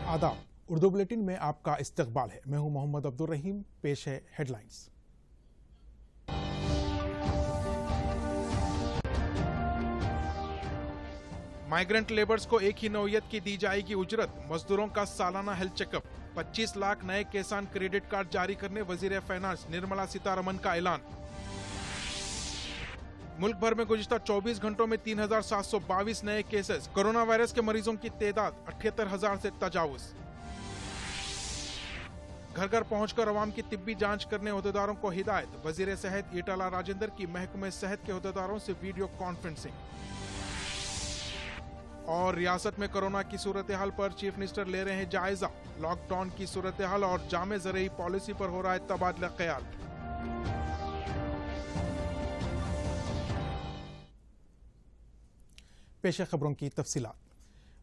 आदाब उर्दू बुलेटिन में आपका इस्तकबाल है। मैं हूं मोहम्मद अब्दुल रहीम। पेश है हेडलाइंस। माइग्रेंट लेबर्स को एक ही नौयत की दी जाएगी उजरत। मजदूरों का सालाना हेल्थ चेकअप। 25 लाख नए किसान क्रेडिट कार्ड जारी करने वजीर फाइनेंस निर्मला सीतारमण का ऐलान। मुल्क भर में गुज़िश्ता 24 घंटों में 3,722 नए केसेस। कोरोना वायरस के मरीजों की तादाद 78,000 से तजावुज। घर घर पहुंचकर अवाम की तिब्बी जांच करने अहदेदारों को हिदायत। वजीर सेहत ईटाला राजेंद्र की महकमे सेहत के अहदेदारों से वीडियो कॉन्फ्रेंसिंग। और रियासत में कोरोना की सूरत हाल पर चीफ मिनिस्टर ले रहे हैं जायजा। लॉकडाउन की सूरत हाल और जामे ज़रई पॉलिसी पर हो रहा है तबादला ख्याल। पेश खबरों की तफसीलात।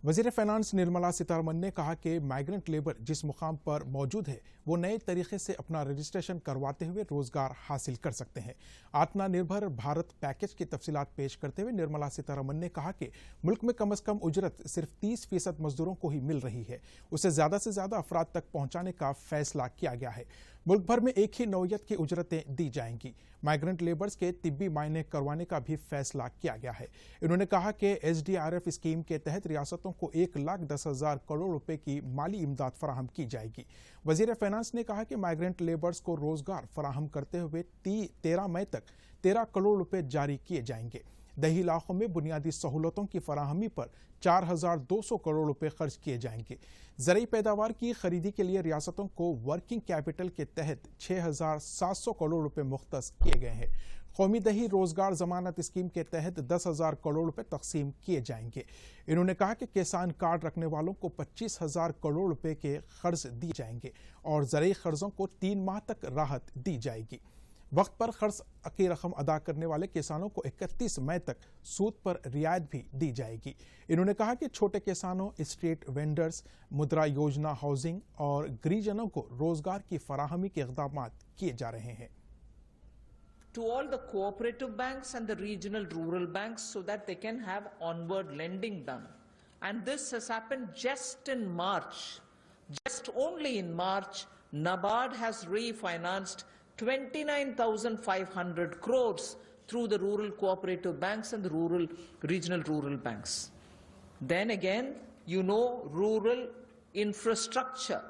वजीर फाइनेंस निर्मला सीतारमण ने कहा कि माइग्रेंट लेबर जिस मुकाम पर मौजूद है वो नए तरीके से अपना रजिस्ट्रेशन करवाते हुए रोजगार हासिल कर सकते हैं। आत्मनिर्भर भारत पैकेज की तफसीलात पेश करते हुए निर्मला सीतारमण ने कहा कि मुल्क में कम से कम उजरत सिर्फ 30% मजदूरों को ही मिल रही है। उसे ज्यादा से ज्यादा अफराद तक पहुंचाने का फैसला किया गया है। मुल्क भर में एक ही नौयत की उजरतें दी जाएंगी। माइग्रेंट लेबर्स के तिब्बी मायने करवाने का भी फैसला किया गया है। इन्होंने कहा कि SDRF स्कीम के तहत रियासतों को 1,10,000 करोड़ रुपए की माली इमदाद फराहम की जाएगी। वजीर फाइनेंस ने कहा कि माइग्रेंट लेबर्स को रोजगार फराहम करते हुए 13 मई तक 13 करोड़ रुपए जारी किए जाएंगे। दही इलाकों में बुनियादी सहूलतों की फराहमी पर 4,200 करोड़ रुपए खर्च किए जाएंगे। ज़रई पैदावार की खरीदी के लिए रियासतों को वर्किंग कैपिटल के तहत 6,700 करोड़ रुपए मुख्तस किए गए हैं। कौमी दही रोजगार जमानत स्कीम के तहत 10,000 करोड़ रुपए तकसीम किए जाएंगे। इन्होंने कहा कि किसान कार्ड रखने वालों को 25,000 करोड़ रुपए के कर्ज दिए जाएंगे और ज़रई कर्जों को 3 माह तक राहत दी जाएगी। वक्त पर कर्ज की रकम अदा करने वाले किसानों को 31 मई तक सूद पर रियायत भी दी जाएगी। इन्होंने कहा कि छोटे किसानों, स्ट्रीट वेंडर्स, मुद्रा योजना, हाउसिंग और गिरिजनों को रोजगार की फराहमी के इक़दाम किए जा रहे हैं। To all the cooperative banks and the regional rural banks so that they can have onward lending done. And this has happened just in March. Just only in March, NABARD has refinanced 29,500 crores through the rural cooperative banks and the regional rural banks. Then again, you know, rural infrastructure,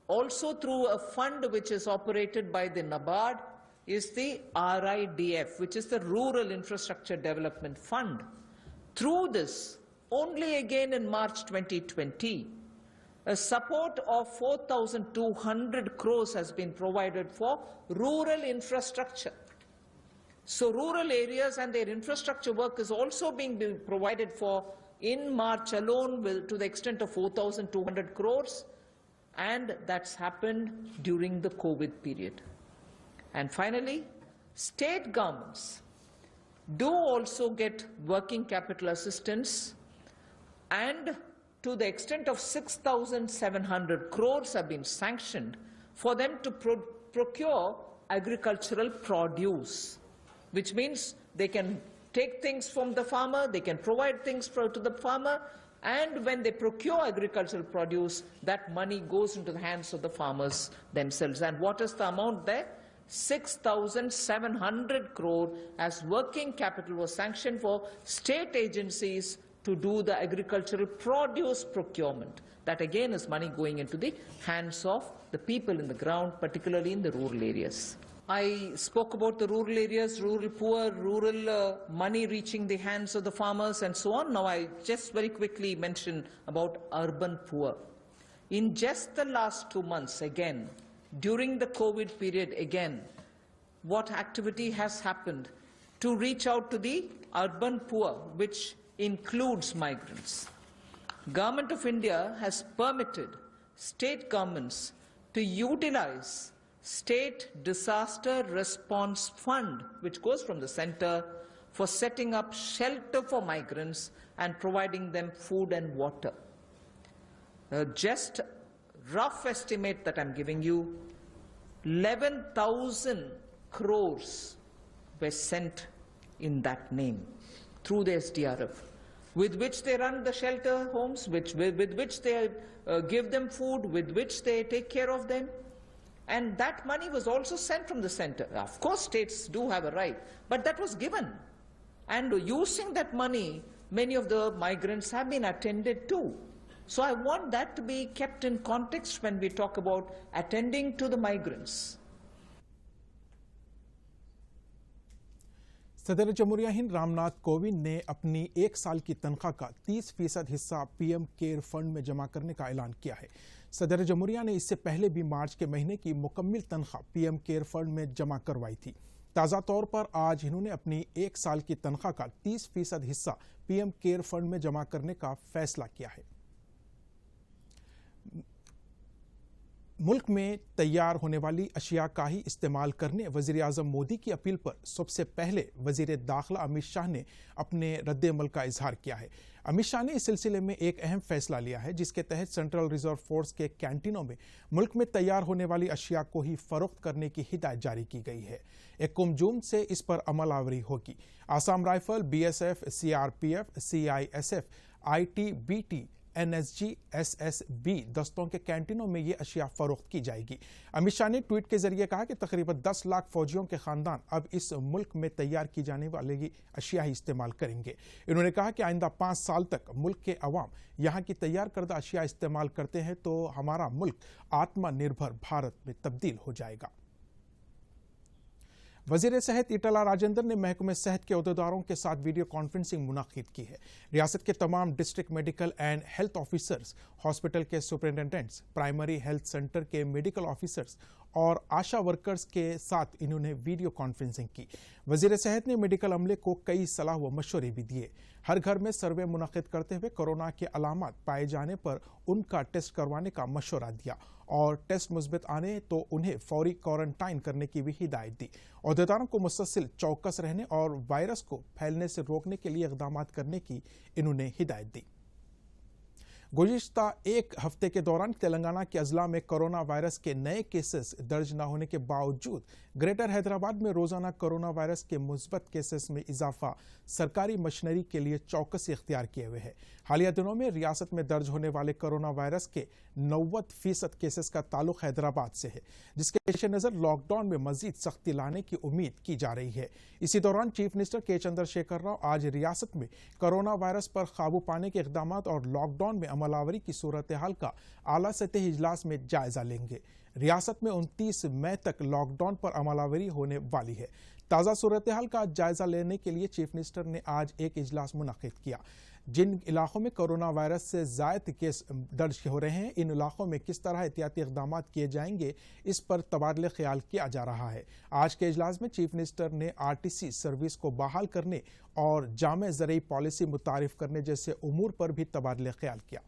also through a fund which is operated by the NABARD, is the RIDF, which is the Rural Infrastructure Development Fund. Through this, only again in March 2020, a support of 4,200 crores has been provided for rural infrastructure. So rural areas and their infrastructure work is also being provided for in March alone to the extent of 4,200 crores, and that's happened during the COVID period. And finally, state governments do also get working capital assistance, and to the extent of 6,700 crores have been sanctioned for them to procure agricultural produce, which means they can take things from the farmer, they can provide things to the farmer, and when they procure agricultural produce, that money goes into the hands of the farmers themselves. And what is the amount there? 6,700 crore as working capital was sanctioned for state agencies to do the agricultural produce procurement. That again is money going into the hands of the people in the ground, particularly in the rural areas. I spoke about the rural areas, rural poor, rural money reaching the hands of the farmers and so on. Now I just very quickly mention about urban poor. In just the last 2 months again, during the COVID period again, what activity has happened to reach out to the urban poor, which includes migrants? Government of India has permitted state governments to utilize State Disaster Response Fund, which goes from the center, for setting up shelter for migrants and providing them food and water. Just rough estimate that I'm giving you, 11,000 crores were sent in that name through the SDRF. with which they run the shelter homes, with which they give them food, with which they take care of them. And that money was also sent from the center. Of course, states do have a right, but that was given. And using that money, many of the migrants have been attended to. So I want that to be kept in context when we talk about attending to the migrants. सदर जमहूरिया हिंद रामनाथ कोविंद ने अपनी एक साल की तनख्वाह का 30% हिस्सा PM care fund में जमा करने का ऐलान किया है। सदर जमहूरिया ने इससे पहले भी मार्च के महीने की मुकम्मल तनख्वाह पीएम केयर फंड में जमा करवाई थी। ताज़ा तौर पर आज इन्होंने अपनी एक साल की तनख्वाह का 30% हिस्सा पीएम केयर फंड में जमा करने का फैसला किया है। मुल्क में तैयार होने वाली अशिया का ही इस्तेमाल करने वज़ीर आज़म मोदी की अपील पर सबसे पहले वज़ीर दाखिला अमित शाह ने अपने रद्द-ए-अमल का इजहार किया है। अमित शाह ने इस सिलसिले में एक अहम फैसला लिया है, जिसके तहत सेंट्रल रिजर्व फोर्स के कैंटीनों में मुल्क में तैयार होने वाली अशिया को ही फरोख्त करने की हिदायत जारी की गई है। 1 जून से इस पर अमलावरी होगी। Assam rifle, BSF, CRPF, CISF, ITBT, NSG, SSB दस्तों के कैंटीनों में ये अशिया फरोख्त की जाएगी। अमित शाह ने ट्वीट के जरिए कहा कि तकरीबन 10 लाख फौजियों के खानदान अब इस मुल्क में तैयार की जाने वाली अशिया ही इस्तेमाल करेंगे। इन्होंने कहा कि आइंदा 5 साल तक मुल्क के अवाम यहाँ की तैयार करदा अशिया इस्तेमाल करते हैं तो हमारा मुल्क आत्मनिर्भर भारत में तब्दील हो जाएगा। वजीर सेहत ईटला राजेंद्र ने महकमे सेहत के अहदेदारों के साथ वीडियो कॉन्फ्रेंसिंग मुनाकिद की है। रियासत के तमाम district medical and health officers, hospital के सुपरिटेंडेंट्स, प्राइमरी हेल्थ सेंटर के मेडिकल ऑफिसर्स और आशा वर्कर्स के साथ इन्होंने वीडियो कॉन्फ्रेंसिंग की। वजीर सेहत ने मेडिकल अमले को कई सलाह व मशवरे भी दिए। हर घर में सर्वे मुनाकिद करते हुए कोरोना के अलामत पाए जाने पर उनका टेस्ट करवाने का मशवरा दिया और टेस्ट मुस्बित आने तो उन्हें फौरी क्वारंटाइन करने की भी हिदायत दी। अहदेदारों को मुसलसल चौकस रहने और वायरस को फैलने से रोकने के लिए इक़दामात करने की इन्होंने हिदायत दी। गुज़िश्ता एक हफ्ते के दौरान तेलंगाना के अजला में कोरोना वायरस के नए केसेस दर्ज न होने के बावजूद ग्रेटर हैदराबाद में रोजाना कोरोना वायरस के मुस्बत केसेस में इजाफा सरकारी मशीनरी के लिए चौकसी इख्तियार किए हुए है। हालिया दिनों में रियासत में दर्ज होने वाले कोरोना वायरस के 90% केसेस का ताल्लुक हैदराबाद से है, जिसके पेश नज़र लॉकडाउन में मजीद सख्ती लाने की उम्मीद की जा रही है। इसी दौरान चीफ मिनिस्टर के चंद्रशेखर राव आज रियासत में कोरोना वायरस पर काबू पाने के इक़दामात और लॉकडाउन में अमलावरी की सूरत हाल का आला सतही इजलास में जायजा लेंगे। रियासत में 29 मई तक लॉकडाउन पर अमलावरी होने वाली है। ताज़ा सूरत हाल का जायजा लेने के लिए चीफ मिनिस्टर ने आज एक इजलास मुनक़िद किया। जिन इलाकों में कोरोना वायरस से ज़ायद केस दर्ज हो रहे हैं, इन इलाकों में किस तरह एहतियाती इक़दामात किए जाएंगे, इस पर तबादले ख्याल किया जा रहा है। आज के इजलास में चीफ मिनिस्टर ने आरटीसी सर्विस को बहाल करने और जामे ज़रई पॉलिसी मुतारिफ करने जैसे उमूर पर भी तबादले ख्याल किया।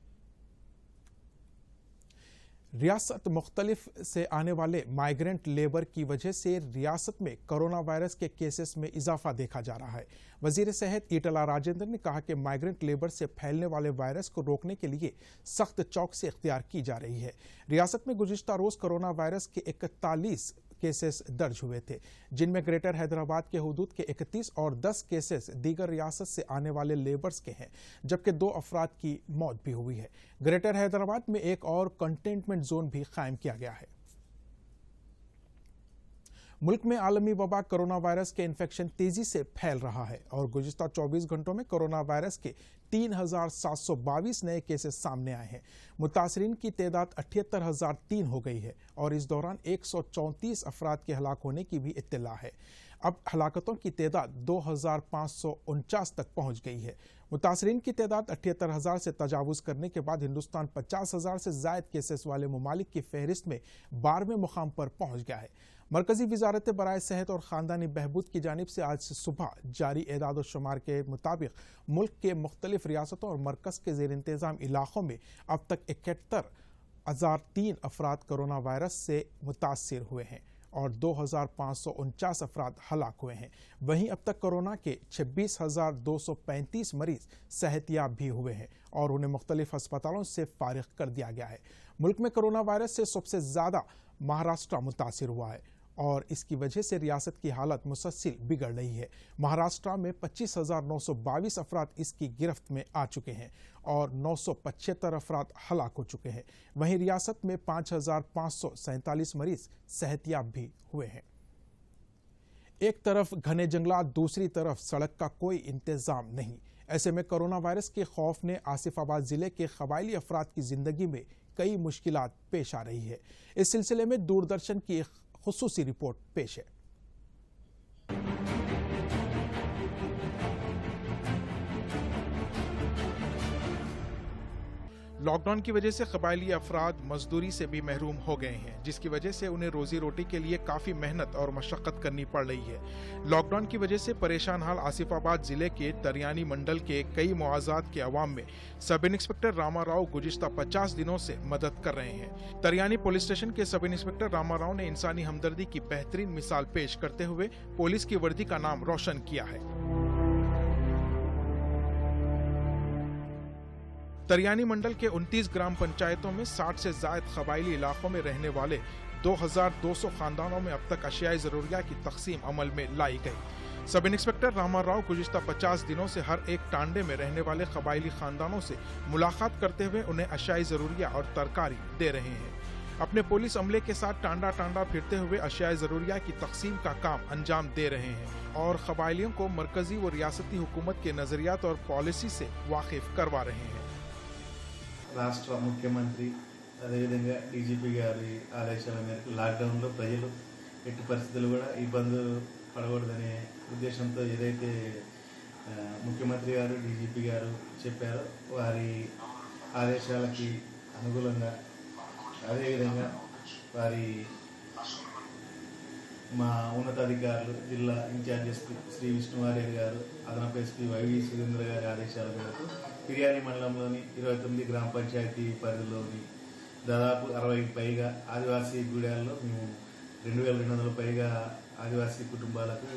रियासत मुख्तलिफ से आने वाले माइग्रेंट लेबर की वजह से रियासत में कोरोना वायरस के केसेस में इजाफा देखा जा रहा है। वजीर सेहत ईटला राजेंद्र ने कहा कि माइग्रेंट लेबर से फैलने वाले वायरस को रोकने के लिए सख्त चौकसी इख्तियार की जा रही है। रियासत में गुज़िश्ता रोज कोरोना वायरस के 41 केसेस दर्ज हुए थे, जिनमें ग्रेटर हैदराबाद के हुदूद के 31 और 10 केसेस दीगर रियासत से आने वाले लेबर्स के हैं, जबकि 2 अफराद की मौत भी हुई है। ग्रेटर हैदराबाद में एक और कंटेनमेंट जोन भी कायम किया गया है। मुल्क में आलमी वबा कोरोना वायरस के इन्फेक्शन तेजी से फैल रहा है और गुज़िश्ता 24 घंटों में कोरोना वायरस के 3722 नए केसेस सामने आए हैं। मुतासरीन की तादाद 78,003 हो गई है और इस दौरान 134 अफराद के हलाक होने की भी इत्तला है। अब हलाकतों की तादाद 2549 तक पहुंच गई है। मुतासरीन की तादाद 78,000 से तजावुज़ करने के बाद हिंदुस्तान 50,000 से ज़ायद केसेस वाले ममालिक की फहरिस्त में 12वें मुकाम पर पहुंच गया है। मरकजी वजारत बराए सेहत और ख़ानदानी बहबूद की जानिब से आज सुबह जारी एदाद शुमार के मुताबिक मुल्क के मुख्तलिफ रियासतों और मरकज़ के ज़ेर इंतज़ाम इलाक़ों में अब तक 71,003 अफराद कोरोना वायरस से मुतासिर हुए हैं और 2,549 अफराद हलाक हुए हैं। वहीं अब तक कोरोना के 26,235 मरीज़ सेहतियाब भी हुए हैं और उन्हें मुख्तलिफ अस्पतालों से फारिग कर दिया गया है। मुल्क में कोरोना वायरस से सबसे ज़्यादा महाराष्ट्र मुतासिर हुआ है और इसकी वजह से रियासत की हालत मुसलसल बिगड़ रही है। महाराष्ट्र में 25,922 अफराद इसकी गिरफ्त में आ चुके हैं और 975 अफराद हलाक हो चुके हैं। वहीं रियासत में 5,547 मरीज सेहतियाब भी हुए हैं। एक तरफ घने जंगलात, दूसरी तरफ सड़क का कोई इंतजाम नहीं। ऐसे में कोरोना वायरस के खौफ ने आसिफाबाद जिले के कबायली अफराद की जिंदगी में कई मुश्किलात पेश आ रही है। इस सिलसिले में दूरदर्शन की एक खुसूसी रिपोर्ट पेश है। लॉकडाउन की वजह से कबायली अफराद मजदूरी से भी महरूम हो गए हैं, जिसकी वजह से उन्हें रोजी रोटी के लिए काफी मेहनत और मशक्कत करनी पड़ रही है। लॉकडाउन की वजह से परेशान हाल आसिफाबाद जिले के तरियानी मंडल के कई मुआवजात के अवाम में सब इंस्पेक्टर रामा राव गुज़िश्ता 50 दिनों से मदद कर रहे हैं। तरियानी पुलिस स्टेशन के सब इंस्पेक्टर रामा राव ने इंसानी हमदर्दी की बेहतरीन मिसाल पेश करते हुए पुलिस की वर्दी का नाम रोशन किया है। तरियानी मंडल के 29 ग्राम पंचायतों में 60 से ज्यादा कबायली इलाकों में रहने वाले 2,200 खानदानों में अब तक अशियाई जरूरिया की तकसीम अमल में लाई गई। सब इंस्पेक्टर रामा राव गुज़िश्ता 50 दिनों से हर एक टांडे में रहने वाले कबायली खानदानों से मुलाकात करते हुए उन्हें अशियाई जरूरिया और तरकारी दे रहे हैं। अपने पुलिस अमले के साथ टांडा टांडा फिरते हुए अशियाई जरूरिया की तकसीम का काम अंजाम दे रहे हैं और कबायलियों को मरकजी व रियासती हुकूमत के नजरियात और पॉलिसी से वाकिफ करवा रहे हैं। రాష్ట్ర ముఖ్యమంత్రి అదేవిధంగా డీజీపీ గారి ఆదేశాల మేరకు లాక్డౌన్లో ప్రజలు ఎట్టి పరిస్థితులు కూడా ఇబ్బందులు పడకూడదనే ఉద్దేశంతో ఏదైతే ముఖ్యమంత్రి గారు డీజీపీ గారు చెప్పారో వారి ఆదేశాలకి అనుగుణంగా అదేవిధంగా వారి మా ఉన్నతాధికారులు జిల్లా ఇన్ఛార్జ్ ఎస్పీ శ్రీ విష్ణువార్య గారు, అదనపు ఎస్పీ వైవి సురేంద్ర గారి ఆదేశాల మేరకు తిర్యాని మండలంలోని 29 గ్రామ పంచాయతీ పరిధిలోని దాదాపు 60కి పైగా ఆదివాసీ గూడాల్లో మేము 2,200 పైగా ఆదివాసీ కుటుంబాలకు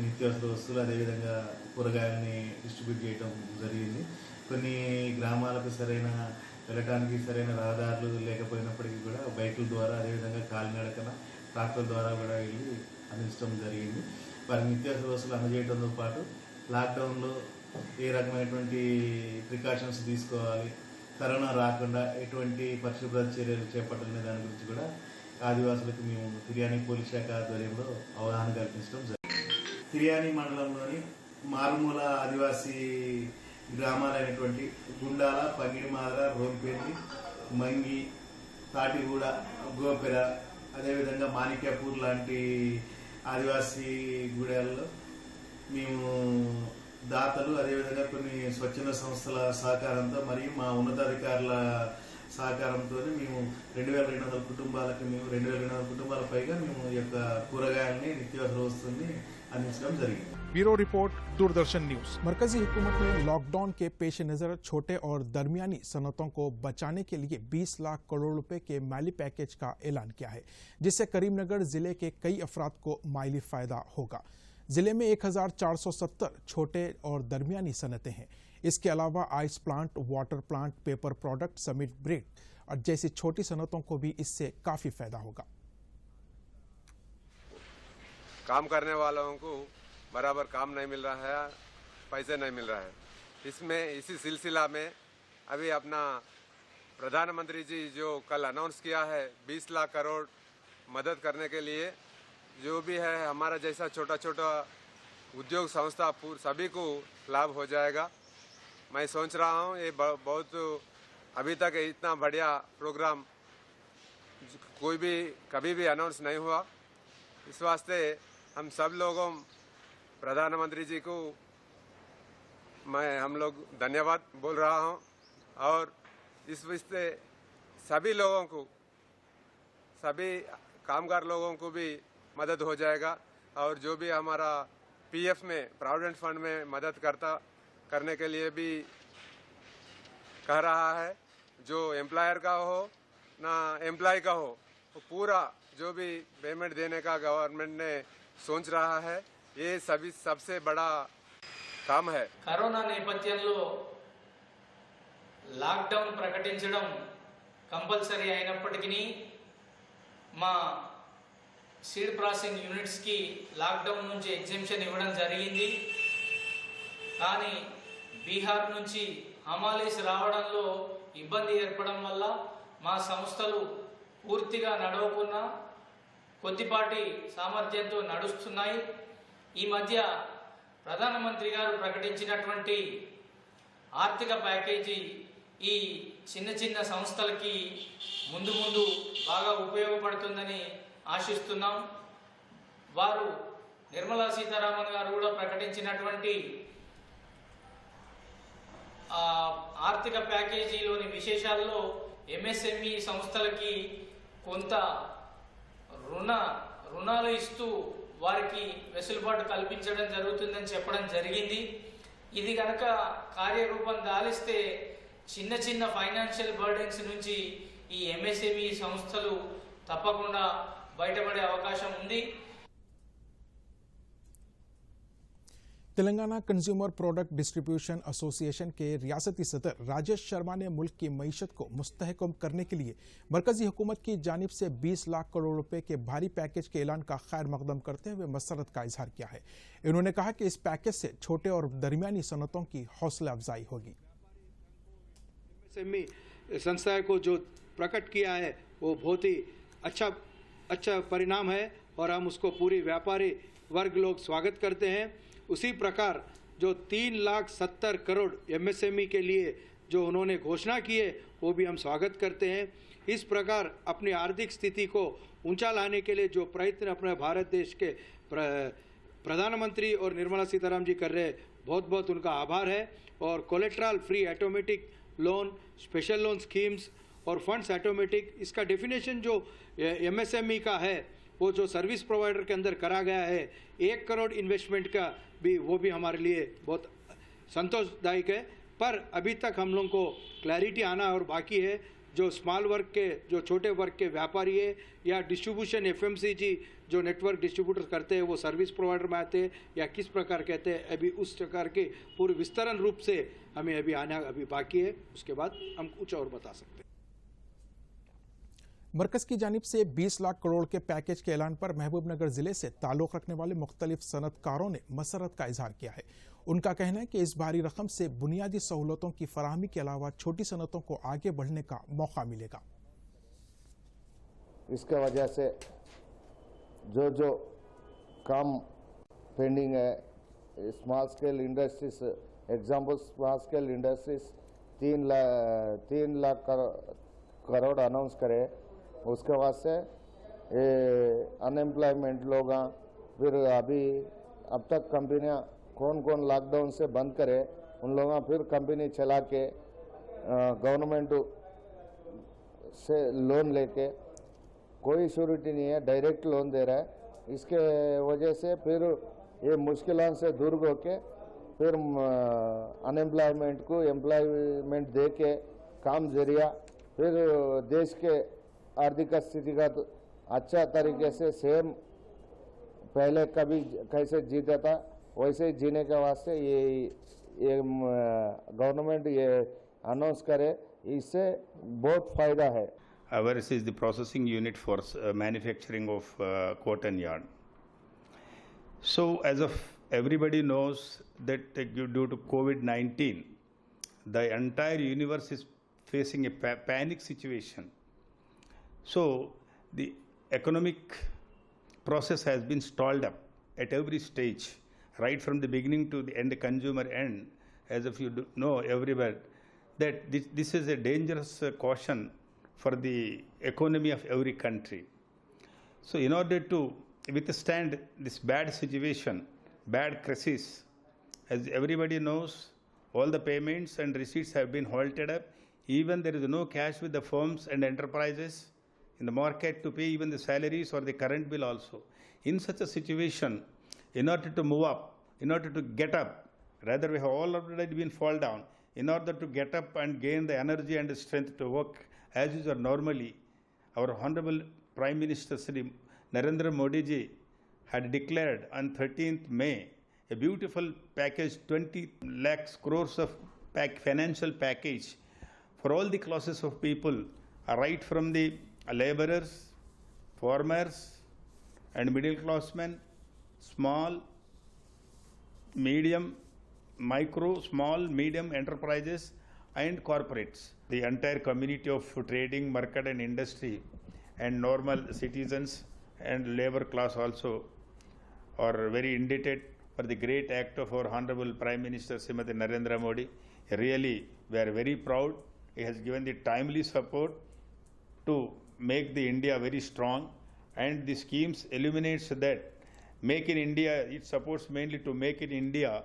నిత్యావసర వస్తువులు అదేవిధంగా కూరగాయలని డిస్ట్రిబ్యూట్ చేయడం జరిగింది. కొన్ని గ్రామాలకు సరైన వెళ్ళటానికి సరైన రహదారులు లేకపోయినప్పటికీ కూడా బైకుల ద్వారా అదేవిధంగా కాలినడకన ట్రాక్టర్ ద్వారా కూడా వెళ్ళి అందించడం జరిగింది. వారి నిత్యావసర వస్తువులు అందజేయడంతో పాటు లాక్డౌన్లో ఏ రకమైనటువంటి ప్రికాషన్స్ తీసుకోవాలి, కరోనా రాకుండా ఎటువంటి పరిశుభ్రత చర్యలు చేపట్టాలనే దాని గురించి కూడా ఆదివాసులకు మేము తిర్యాని పోలీస్ శాఖ ఆధ్వర్యంలో అవగాహన కల్పించడం జరిగింది. తిర్యాని మండలంలోని మారుమూల ఆదివాసీ గ్రామాలైనటువంటి గుండాల, పగిడిమాదర, రోంపేలి, మంగి, తాటిగూడ, గోపెర, అదేవిధంగా మాణిక్యాపూర్ లాంటి ఆదివాసీ గూడాల్లో మేము దాతలు అదేవిధంగా కొన్ని స్వచ్ఛంద సంస్థల సహకారంతో మరియు మా ఉన్నతాధికారుల సహకారంతో మేము 2,200 కుటుంబాలకు 2,200 కుటుంబాల పైగా మేము ఈ యొక్క కూరగాయలని నిత్యావసర వస్తువుల్ని అందించడం జరిగింది। Bureau report, Doordarshan news. मरकजी हुकूमत ने लॉकडाउन के पेश नज़र छोटे और दरमियानी सनतों को बचाने के लिए 20 लाख करोड़ रुपए के माली पैकेज का ऐलान किया है, जिससे करीमनगर जिले के कई अफराद को माली फायदा होगा। जिले में 1,470 छोटे और दरमियानी सनतें हैं। इसके अलावा ice plant, water plant, paper product, summit bread और जैसी छोटी सनतों को भी इससे काफी फायदा होगा। काम करने वालों को बराबर काम नहीं मिल रहा है, पैसे नहीं मिल रहा है। इसमें इसी सिलसिला में अभी अपना प्रधानमंत्री जी जो कल अनाउंस किया है 20 लाख करोड़ मदद करने के लिए, जो भी है हमारा जैसा छोटा छोटा उद्योग संस्था सभी को लाभ हो जाएगा। मैं सोच रहा हूँ ये बहुत अभी तक इतना बढ़िया प्रोग्राम कोई भी कभी भी अनाउंस नहीं हुआ। इस वास्ते हम सब लोगों प्रधानमंत्री जी को हम लोग धन्यवाद बोल रहा हूँ और इस वास्ते सभी लोगों को, सभी कामगार लोगों को भी मदद हो जाएगा और जो भी हमारा पीएफ में प्रोविडेंट फंड में मदद करने के लिए भी कह रहा है, जो एम्प्लॉयर का हो ना एम्प्लॉय का हो, तो पूरा जो भी पेमेंट देने का गवर्नमेंट ने सोच रहा है। ये सभी सबसे बड़ा काम है। కరోనా నేపథ్యంలో లాక్డౌన్ ప్రకటించడం కంపల్సరీ అయినప్పటికీ మా సీడ్ ప్రాసెసింగ్ యూనిట్స్కి లాక్డౌన్ నుంచి ఎగ్జెంప్షన్ ఇవ్వడం జరిగింది. కానీ బీహార్ నుంచి హమాలీస్ రావడంలో ఇబ్బంది ఏర్పడడం వల్ల మా సంస్థలు పూర్తిగా నడవకున్నా కొద్దిపాటి సామర్థ్యంతో నడుస్తున్నాయి. ఈ మధ్య ప్రధానమంత్రి గారు ప్రకటించినటువంటి ఆర్థిక ప్యాకేజీ ఈ చిన్న చిన్న సంస్థలకి ముందు ముందు బాగా ఉపయోగపడుతుందని ఆశిస్తున్నాం. వారు నిర్మలా సీతారామన్ గారు కూడా ప్రకటించినటువంటి ఆర్థిక ప్యాకేజీలోని విశేషాల్లో ఎంఎస్ఎంఈ సంస్థలకి కొంత రుణాలు ఇస్తూ వారికి వెసులుబాటు కల్పించడం జరుగుతుందని చెప్పడం జరిగింది. ఇది కనుక కార్యరూపం దాలిస్తే చిన్న చిన్న ఫైనాన్షియల్ బర్డెన్స్ నుంచి ఈ ఎంఎస్ఎంఈ సంస్థలు తప్పకుండా బయటపడే అవకాశం ఉంది. Telangana consumer product distribution association के रियासती सदर राजेश शर्मा ने मुल्क की मईशत को मुस्तहकम करने के लिए मरकजी हुकूमत की जानिब से 20 लाख करोड़ रुपए के भारी पैकेज के ऐलान का खैर मकदम करते हुए मसरत का इजहार किया है. इन्होंने कहा कि इस पैकेज से छोटे और दरमियानी सनतों की हौसला अफजाई होगी. संस्था को जो प्रकट किया है वो बहुत ही अच्छा परिणाम है और हम उसको पूरी व्यापारी वर्ग लोग स्वागत करते हैं. उसी प्रकार जो 3,70,00,000 करोड़ एमएसएमई के लिए जो उन्होंने घोषणा की है वो भी हम स्वागत करते हैं. इस प्रकार अपनी आर्थिक स्थिति को ऊंचा लाने के लिए जो प्रयत्न अपने भारत देश के प्रधानमंत्री और निर्मला सीताराम जी कर रहे हैं, बहुत बहुत उनका आभार है. और collateral free automatic loan, special loan schemes और फंड्स ऑटोमेटिक, इसका डेफिनेशन जो एमएसएमई का है वो जो सर्विस प्रोवाइडर के अंदर करा गया है 1 करोड़ इन्वेस्टमेंट का भी, वो भी हमारे लिए बहुत संतोषदायक है. पर अभी तक हम लोगों को क्लैरिटी आना और बाकी है. जो स्मॉल वर्ग के, जो छोटे वर्ग के व्यापारी है या डिस्ट्रीब्यूशन एफएमसीजी जो नेटवर्क डिस्ट्रीब्यूटर करते हैं वो सर्विस प्रोवाइडर में आते हैं या किस प्रकार कहते हैं, अभी उस प्रकार के पूरे विस्तरण रूप से हमें अभी आना अभी बाकी है. उसके बाद हम कुछ और बता सकते हैं. मरकज की जानिब से 20 लाख करोड़ के पैकेज के ऐलान पर महबूबनगर जिले से ताल्लुक रखने वाले मुख्तलिफ सनतकारों ने मसरत का इजहार किया है. उनका कहना है कि इस भारी रकम से बुनियादी सहूलतों की फराहमी के अलावा छोटी सनतों को आगे बढ़ने का मौका मिलेगा. इसके वजह से जो काम पेंडिंग है, small scale industries, example small scale industries 3 lakh crore announce करे. उसके वास्ते अनएम्प्लॉयमेंट लोग, फिर अब तक कंपनियां कौन लॉकडाउन से बंद करे उन लोगों फिर कंपनी चला के गवर्नमेंट से लोन लेके कोई श्योरिटी नहीं है, डायरेक्ट लोन दे रहा है. इसके वजह से फिर ये मुश्किलों से दूर होके फिर अनएम्प्लॉयमेंट को एम्प्लॉयमेंट दे के काम जरिया फिर देश के आर्थिक स्थिति का अच्छा तरीके से सेम पहले कभी कैसे जीता था वैसे ही जीने के वास्ते ये गवर्नमेंट ये अनाउंस करे, इससे बहुत फायदा है. Ours is the processing unit for manufacturing of cotton yarn. So as of everybody knows that due to COVID-19, the entire universe is facing a panic situation. So the economic process has been stalled up at every stage, right from the beginning to the end, consumer end, as if you know everywhere, that this is a dangerous caution for the economy of every country. So in order to withstand this bad situation, bad crisis, as everybody knows, all the payments and receipts have been halted up. Even there is no cash with the firms and enterprises in the market to pay even the salaries or the current bill also. In such a situation, in order to move up, in order to get up, rather we have all already been fall down, in order to get up and gain the energy and the strength to work as usual normally, our Honorable Prime Minister Shri Narendra Modi ji had declared on 13th May a beautiful package, 20 lakhs crores of financial package for all the classes of people, right from the laborers, farmers, and middle class men, small, medium, micro, small, medium enterprises and corporates. The entire community of trading, market and industry and normal citizens and labor class also are very indebted for the great act of our Honorable Prime Minister Srimati Narendra Modi. Really, we are very proud. He has given the timely support to make the India very strong, and the schemes illuminates that Make in India, it supports mainly to make in India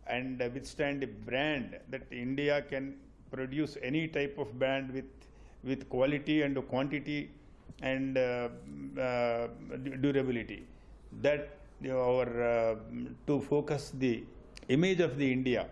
and withstand a brand that India can produce any type of brand with quality and quantity and durability. That our to focus the image of the India.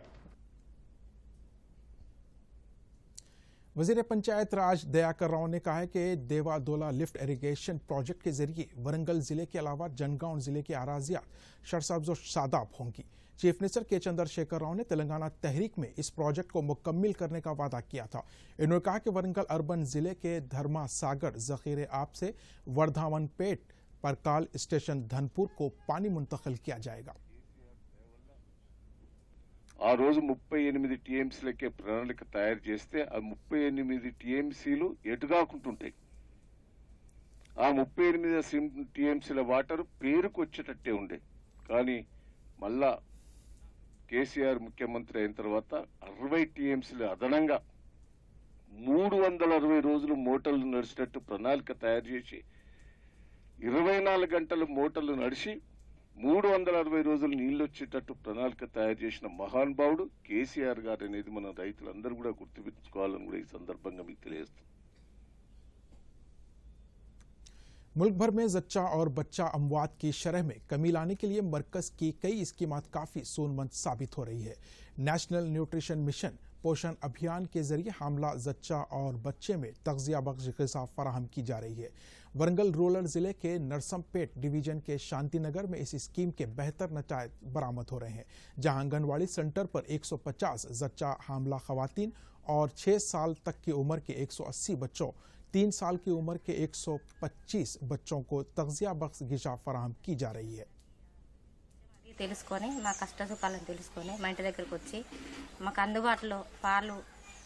वज़ीर पंचायत राज दयाकर राव ने कहा है कि देवा दोला lift irrigation project के जरिए वरंगल जिले के अलावा जनगांव जिले की अराजियात सरसब्ज और शादाब होंगी। चीफ मिनिस्टर के चंद्रशेखर राव ने तेलंगाना तहरीक में इस प्रोजेक्ट को मुकम्मल करने का वादा किया था। इन्होंने कहा कि वरंगल अर्बन जिले के धर्मा सागर जखीरे आब से वर्धावन पेट परकाल स्टेशन धनपुर को पानी मुंतकिल किया जाएगा। ఆ రోజు 38 టీఎంసీలకే ప్రణాళిక తయారు చేస్తే ఆ 38 టీఎంసీలు ఎటుగాకుంటుంటాయి. ఆ 38 టీఎంసీల వాటర్ పేరుకు వచ్చేటట్టే ఉండే. కానీ మళ్ళా కేసీఆర్ ముఖ్యమంత్రి అయిన తర్వాత 60 టీఎంసీలు అదనంగా 360 రోజులు మోటార్లు నడిచేటట్టు ప్రణాళిక తయారు చేసి 24 గంటలు మోటార్లు నడిచి 360 రోజులు నీళ్లు వచ్చేటట్టు ప్రణాళిక తయారు చేసిన మహానుభావుడు కేసీఆర్ గారు అనేది మన రైతులందరూ కూడా గుర్తుపెట్టుకోవాలని కూడా ఈ సందర్భంగా మీకు తెలియజేస్తాం. मुल्क भर में जच्चा और बच्चा अमवात की शरह में कमी लाने के लिए मरकज की कई स्कीमात काफी सोनमंद साबित हो रही है। नेशनल न्यूट्रिशन मिशन पोषण अभियान के जरिए हामला जच्चा और बच्चे में तग़ज़िया बख्श ग़िज़ा फराहम की जा रही है। वरंगल रूरल जिले के नरसमपेट डिवीजन के शांतिनगर में इस स्कीम के बेहतर नतायज बरामद हो रहे हैं, जहां आंगनवाड़ी सेंटर पर 150 जच्चा हामला खवातीन और 6 साल तक की उम्र के 180 बच्चों, 3 साल की उम्र के 125 बच्चों को तग़ज़िया बख्श ग़िज़ा फराहम की जा रही है। తెలుసుకొని మా కష్ట సుఖాలను తెలుసుకొని మా ఇంటి దగ్గరికి వచ్చి మాకు అందుబాటులో పాలు,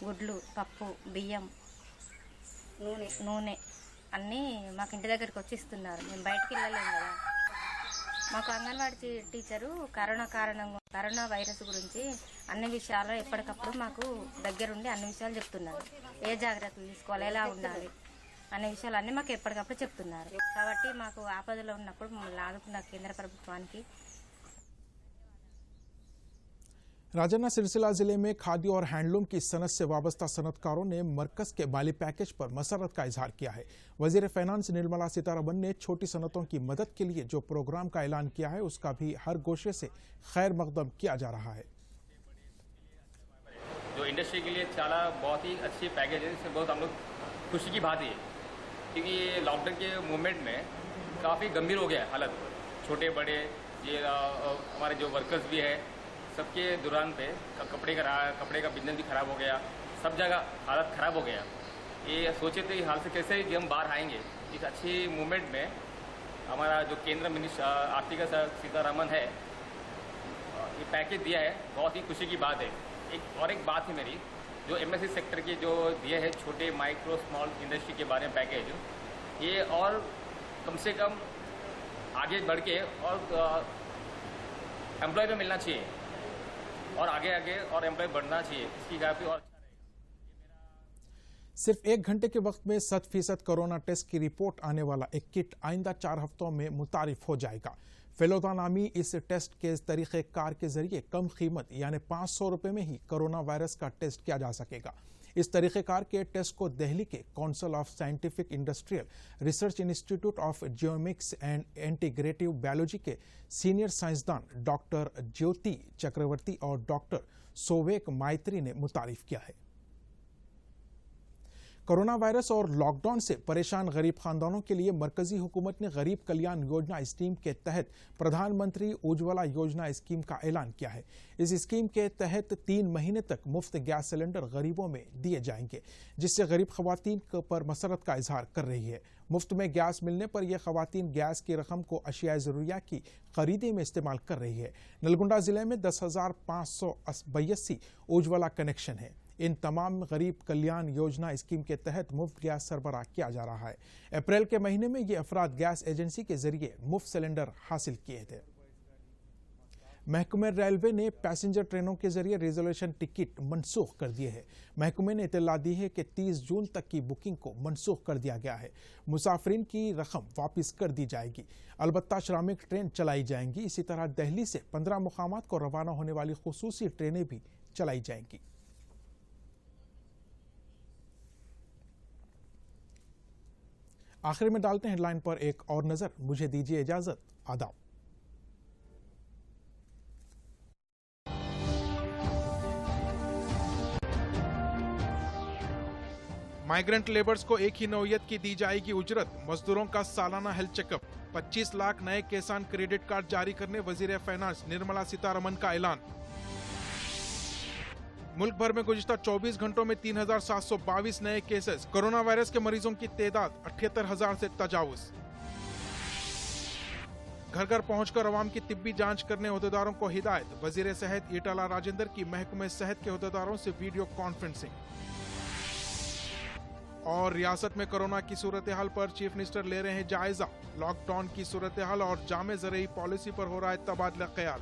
గుడ్లు, పప్పు, బియ్యం, నూనె అన్నీ మాకు ఇంటి దగ్గరికి వచ్చి ఇస్తున్నారు. మేము బయటికి వెళ్ళలేము కదా. మాకు అంగన్వాడీ టీచరు కరోనా వైరస్ గురించి అన్ని విషయాలు ఎప్పటికప్పుడు మాకు దగ్గరుండి అన్ని విషయాలు చెప్తున్నారు. ఏ జాగ్రత్తలు తీసుకోవాలి, ఎలా ఉండాలి అనే విషయాలు అన్నీ మాకు ఎప్పటికప్పుడు చెప్తున్నారు. కాబట్టి మాకు ఆపదలో ఉన్నప్పుడు మమ్మల్ని ఆదుకున్న కేంద్ర ప్రభుత్వానికి राजन्ना सिलसिला जिले में खादी और हैंडलूम की सनत से वाबस्ता सनतकारों ने मरकज के माली पैकेज पर मसरत का इजहार किया है। वजीर फाइनेंस निर्मला सीतारमण ने छोटी सनतों की मदद के लिए जो प्रोग्राम का ऐलान किया है उसका भी हर गोशे से खैर मकदम किया जा रहा है। जो इंडस्ट्री के लिए बहुत ही अच्छी पैकेज है, इससे बहुत हम लोग खुशी की बात है, क्योंकि ये लॉकडाउन के मूवमेंट में काफ़ी गंभीर हो गया है हालत। छोटे बड़े ये हमारे जो वर्कर्स भी है, सबके दौरान पे कपड़े का बिजनेस भी ख़राब हो गया, सब जगह हालत ख़राब हो गया। ये सोचे थे हाल से कैसे कि हम बाहर आएंगे। इस अच्छी मूवमेंट में हमारा जो केंद्र मिनिस्टर आर्थिक सीतारमण है, ये पैकेज दिया है, बहुत ही खुशी की बात है। एक बात है मेरी, जो एमएसएमई सेक्टर के जो दिए है छोटे माइक्रो स्मॉल इंडस्ट्री के बारे में पैकेज, ये और कम से कम आगे बढ़ के और एम्प्लॉय को मिलना चाहिए और आगे और एम्प्लॉय बढ़ना चाहिए। इसकी काफ़ी और सिर्फ 1 घंटे के वक्त में 100% कोरोना टेस्ट की रिपोर्ट आने वाला एक किट आइंदा 4 हफ्तों में मुतारिफ हो जाएगा। फेलोदा नामी इस टेस्ट के तरीक़े कार के जरिए कम कीमत यानी 500 रुपये में ही कोरोना वायरस का टेस्ट किया जा सकेगा। इस तरीक़ेकार के टेस्ट को दिल्ली के council of scientific industrial research institute of genomics and integrative biology के सीनियर साइंसदान डॉक्टर ज्योति चक्रवर्ती और डॉक्टर सोवेक माइत्री ने मुतारिफ किया है। कोरोना वायरस और लॉकडाउन से परेशान गरीब खानदानों के लिए मरकजी हुकूमत ने गरीब कल्याण योजना स्कीम के तहत प्रधानमंत्री उज्ज्वला योजना स्कीम का ऐलान किया है। इस स्कीम के तहत 3 महीने तक मुफ्त गैस सिलेंडर गरीबों में दिए जाएंगे, जिससे गरीब खवातीन पर मसरत का इजहार कर रही है। मुफ्त में गैस मिलने पर यह खवातीन गैस की रकम को अशिया ज़रूरिया की खरीदी में इस्तेमाल कर रही है। नलगुंडा जिले में 10,582 उज्ज्वला कनेक्शन है। इन तमाम गरीब कल्याण योजना स्कीम के तहत मुफ्त गैस सरबराह किया जा रहा है। अप्रैल के महीने में ये अफराद गैस एजेंसी के जरिए मुफ्त सिलेंडर हासिल किए थे। महकमे रेलवे ने पैसेंजर ट्रेनों के जरिए रिजर्वेशन टिकट मनसूख कर दिए हैं। महकमे ने इत्तला दी है कि 30 जून तक की बुकिंग को मनसूख कर दिया गया है। मुसाफिरीन की रकम वापस कर दी जाएगी। अलबत्ता श्रमिक ट्रेन चलाई जाएंगी। इसी तरह दिल्ली से 15 मुकामात को रवाना होने वाली खुसूसी ट्रेनें भी चलाई जाएंगी। आखिर में डालते हैं हेडलाइन पर एक और नजर। मुझे दीजिए इजाजत। आदाब। माइग्रेंट लेबर्स को एक ही नौयत की दी जाएगी उजरत। मजदूरों का सालाना हेल्थ चेकअप। 25 लाख नए किसान क्रेडिट कार्ड जारी करने वजीर फाइनेंस निर्मला सीतारमण का ऐलान। मुल्क भर में गुज़िश्ता 24 घंटों में 3,722 नए केसेस। कोरोना वायरस के मरीजों की तादाद 78,000 से तजावुज। घर घर पहुंचकर अवाम की तिब्बी जांच करने ओहदेदारों को हिदायत। वजीर सेहत ईटाला राजेंद्र की महकमे सेहत के ओहदेदारों से वीडियो कॉन्फ्रेंसिंग। और रियासत में कोरोना की सूरत हाल पर चीफ मिनिस्टर ले रहे हैं जायजा। लॉकडाउन की सूरत हाल और जामे ज़रई पॉलिसी पर हो रहा है तबादला ख्याल।